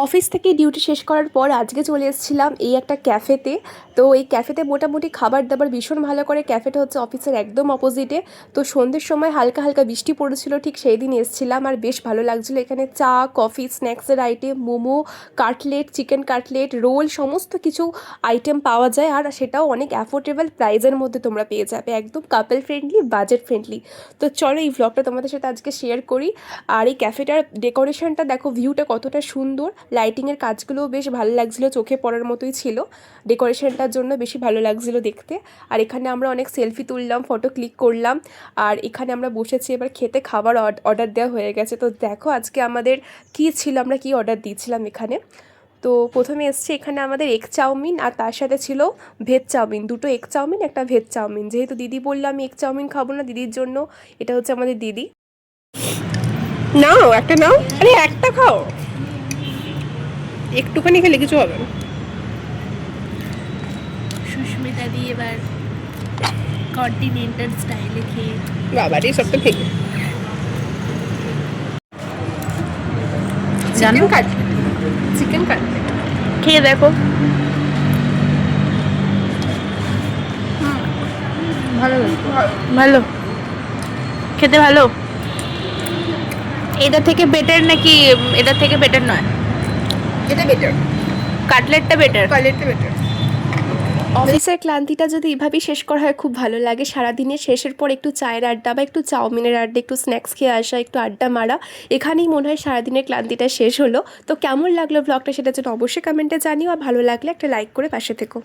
Office থেকে duty শেষ করার পর আজকে চলে এসেছিলাম এই একটা ক্যাফেতে। তো এই ক্যাফেতে মোটামুটি খাবার দাবার ভীষণ ভালো করে। ক্যাফেটা হচ্ছে অফিসের একদম অপোজিটে। তো সন্ধ্যের সময় হালকা হালকা বৃষ্টি পড়েছিল, ঠিক সেই দিন এসেছিলাম আর বেশ ভালো লাগছিলো। এখানে চা, কফি, স্ন্যাক্সের item, momo, cutlet, chicken cutlet, roll সমস্ত কিছু আইটেম পাওয়া যায়, আর সেটাও অনেক অ্যাফোর্ডেবল প্রাইসের মধ্যে তোমরা পেয়ে যাবে, একদম কাপল ফ্রেন্ডলি, বাজেট ফ্রেন্ডলি। তো চলো এই ভ্লগটা তোমাদের সাথে আজকে শেয়ার করি। আর এই ক্যাফেটার ডেকোরেশনটা দেখো, ভিউটা কতটা সুন্দর, লাইটিংয়ের কাজগুলোও বেশ ভালো লাগছিলো, চোখে পড়ার মতোই ছিল। ডেকোরেশনটার জন্য বেশি ভালো লাগছিলো দেখতে। আর এখানে আমরা অনেক সেলফি তুললাম, ফটো ক্লিক করলাম। আর এখানে আমরা বসেছি এবার খেতে, খাবার অর্ডার দেওয়া হয়ে গেছে। তো দেখো আজকে আমাদের কী ছিল, আমরা কী অর্ডার দিয়েছিলাম এখানে। তো প্রথমে এসছে এখানে আমাদের এগ চাউমিন, আর তার সাথে ছিল ভেজ চাউমিন, দুটো এগ চাউমিন, একটা ভেজ চাউমিন। যেহেতু দিদি বললো আমি এগ চাউমিন খাবো না, দিদির জন্য এটা হচ্ছে আমাদের দিদি। নাও একটা, নাও, আরে একটা খাও, একটুখানি খেলে কিছু হবে না। সুস্মিতা দিয়ে এবার কন্টিনেন্টাল স্টাইলে খেয়ে বাবারে সব তো ফেকে। জানো চিকেন কাটলেট খেয়ে দেখো, ভালো ভালো খেতে ভালো। এটা থেকে বেটার নাকি এটা থেকে বেটার নয়? এটা বেটার, কাটলেটটা বেটার। কাটলেটটা বেটার। অফিসের ক্লান্তিটা যদি এভাবেই শেষ করা হয় খুব ভালো লাগে। সারাদিনের শেষের পর একটু চায়ের আড্ডা বা একটু চাউমিনের আড্ডা, একটু স্ন্যাক্স খেয়ে আসা, একটু আড্ডা মারা, এখানেই মনে হয় সারাদিনের ক্লান্তিটা শেষ হলো। তো কেমন লাগলো ব্লগটা সেটা জন্য অবশ্যই কমেন্টে জানিও, আর ভালো লাগলে একটা লাইক করে পাশে থেকো।